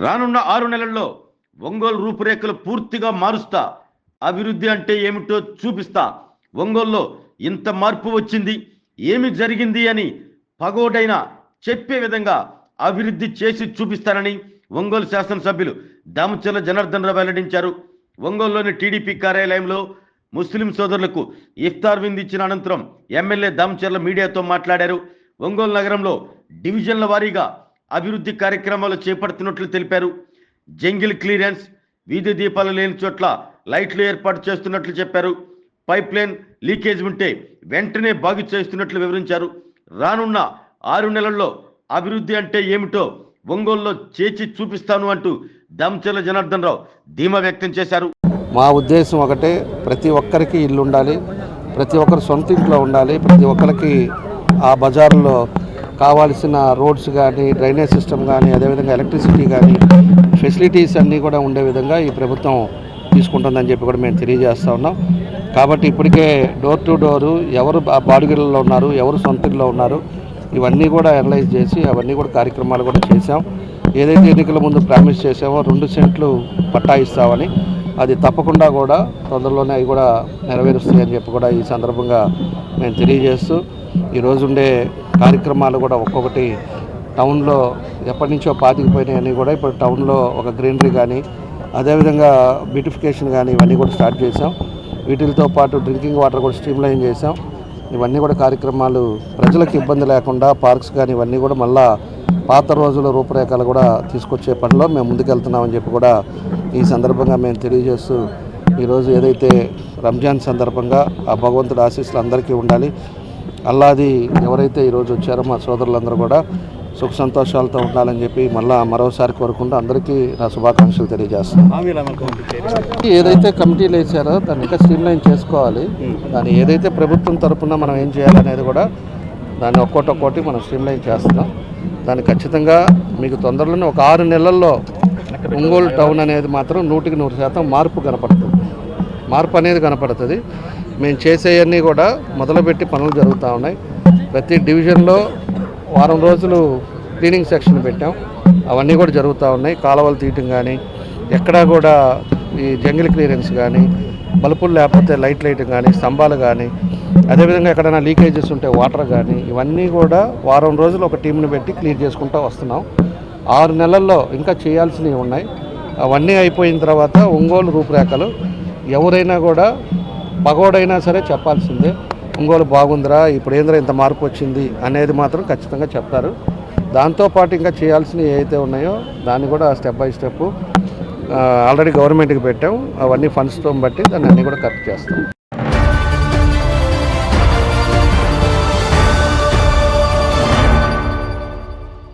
రానున్న 6 నెలల్లో ఒంగోలు రూపురేఖలు పూర్తిగా మారుస్తా. అభివృద్ధి అంటే ఏమిటో చూపిస్తా. ఒంగోలులో ఇంత మార్పు వచ్చింది, ఏమి జరిగింది అని పగోడైన చెప్పే విధంగా అభివృద్ధి చేసి చూపిస్తానని ఒంగోలు శాసనసభ్యులు దామచర్ల జనార్దన్ రావు వెల్లడించారు. ఒంగోలులోని టీడీపీ కార్యాలయంలో ముస్లిం సోదరులకు ఇఫ్తార్ విందు ఇచ్చిన అనంతరం ఎమ్మెల్యే దామచర్ల మీడియాతో మాట్లాడారు. ఒంగోలు నగరంలో డివిజన్ల వారీగా అభివృద్ధి కార్యక్రమాలు చేపడుతున్నట్లు తెలిపారు. జంగిల్ క్లియరెన్స్, వీధి దీపాలు లేని చోట్ల లైట్లు ఏర్పాటు చేస్తున్నట్లు చెప్పారు. పైప్ లైన్ లీకేజ్ ఉంటే వెంటనే బాగు చేస్తున్నట్లు వివరించారు. రానున్న 6 నెలల్లో అభివృద్ధి అంటే ఏమిటో ఒంగోలులో చేసి చూపిస్తాను అంటూ దామచర్ల జనార్దన్ రావు ధీమా వ్యక్తం చేశారు. మా ఉద్దేశం ఒకటే, ప్రతి ఒక్కరికి ఇల్లు ఉండాలి, ప్రతి ఒక్కరు సొంత ఇంట్లో ఉండాలి, ప్రతి ఒక్కరికి ఆ బజార్లో కావాల్సిన రోడ్స్ కానీ, డ్రైనేజ్ సిస్టమ్ కానీ, అదేవిధంగా ఎలక్ట్రిసిటీ కానీ, ఫెసిలిటీస్ అన్నీ కూడా ఉండే విధంగా ఈ ప్రభుత్వం తీసుకుంటుందని చెప్పి కూడా మేము తెలియజేస్తూ ఉన్నాం. కాబట్టి ఇప్పటికే డోర్ టు డోరు ఎవరు బాడుగిళ్ళలో ఉన్నారు, ఎవరు సొంత ఇంట్లో ఉన్నారు, ఇవన్నీ కూడా అనలైజ్ చేసి అవన్నీ కూడా కార్యక్రమాలు కూడా చేశాం. ఏదైతే ఎన్నికల ముందు ప్రామిస్ చేసామో 2 సెంట్లు పట్టా ఇస్తామని, అది తప్పకుండా కూడా తొందరలోనే అవి కూడా నెరవేరుస్తాయని చెప్పి కూడా ఈ సందర్భంగా మేము తెలియజేస్తూ, ఈరోజు ఉండే కార్యక్రమాలు కూడా ఒక్కొక్కటి టౌన్లో ఎప్పటి నుంచో పాతికిపోయినాయని కూడా ఇప్పుడు టౌన్లో ఒక గ్రీనరీ కానీ, అదేవిధంగా బ్యూటిఫికేషన్ కానీ ఇవన్నీ కూడా స్టార్ట్ చేసాం. వీటితో పాటు డ్రింకింగ్ వాటర్ కూడా స్ట్రీమ్లైన్ చేసాం. ఇవన్నీ కూడా కార్యక్రమాలు ప్రజలకు ఇబ్బంది లేకుండా పార్క్స్ కానీ ఇవన్నీ కూడా మళ్ళా పాత రోజుల రూపురేఖలు కూడా తీసుకొచ్చే పనిలో మేము ముందుకెళ్తున్నామని చెప్పి కూడా ఈ సందర్భంగా మేము తెలియజేస్తూ, ఈరోజు ఏదైతే రంజాన్ సందర్భంగా ఆ భగవంతుడి ఆశీస్సులు అందరికీ ఉండాలి. అల్లాది ఎవరైతే ఈరోజు వచ్చారో మా సోదరులందరూ కూడా సుఖ సంతోషాలతో ఉండాలని చెప్పి మరోసారి కోరుకుంటూ అందరికీ నా శుభాకాంక్షలు తెలియజేస్తున్నాను. ఏదైతే కమిటీలు వేసారో దాన్ని ఇంకా స్ట్రీమ్లైన్ చేసుకోవాలి. దాన్ని ఏదైతే ప్రభుత్వం తరఫున మనం ఏం చేయాలనేది కూడా దాన్ని ఒక్కొక్కటి మనం స్ట్రీమ్లైన్ చేస్తున్నాం. దాన్ని ఖచ్చితంగా మీకు తొందరలోనే ఒక 6 నెలల్లో ఒంగోలు టౌన్ అనేది మాత్రం 100% మార్పు అనేది కనపడుతుంది. మేము చేసేవన్నీ కూడా మొదలుపెట్టి పనులు జరుగుతూ ఉన్నాయి. ప్రతి డివిజన్లో వారం రోజులు క్లీనింగ్ సెక్షన్ పెట్టాం, అవన్నీ కూడా జరుగుతూ ఉన్నాయి. కాలువలు తీయటం కానీ, ఎక్కడా కూడా ఈ జంగిల్ క్లియరెన్స్ కానీ, బల్బులు లేకపోతే లైట్ లైటింగ్ కానీ, స్తంభాలు కానీ, అదేవిధంగా ఎక్కడైనా లీకేజెస్ ఉంటే వాటర్ కానీ, ఇవన్నీ కూడా వారం రోజులు ఒక టీంని పెట్టి క్లియర్ చేసుకుంటూ వస్తున్నాం. 6 నెలల్లో ఇంకా చేయాల్సినవి ఉన్నాయి. అవన్నీ అయిపోయిన తర్వాత ఒంగోలు రూపురేఖలు ఎవరైనా కూడా పగోడైనా సరే చెప్పాల్సిందే. ఒంగోలు బాగుందిరా, ఇప్పుడు ఏంద్రా ఇంత మార్పు వచ్చింది అనేది మాత్రం ఖచ్చితంగా చెప్తారు. దాంతోపాటు ఇంకా చేయాల్సినవి ఏవైతే ఉన్నాయో దాన్ని కూడా స్టెప్ బై స్టెప్ ఆల్రెడీ గవర్నమెంట్కి పెట్టాం. అవన్నీ ఫండ్స్తో బట్టి దాన్ని అన్నీ కూడా ఖర్చు చేస్తాం.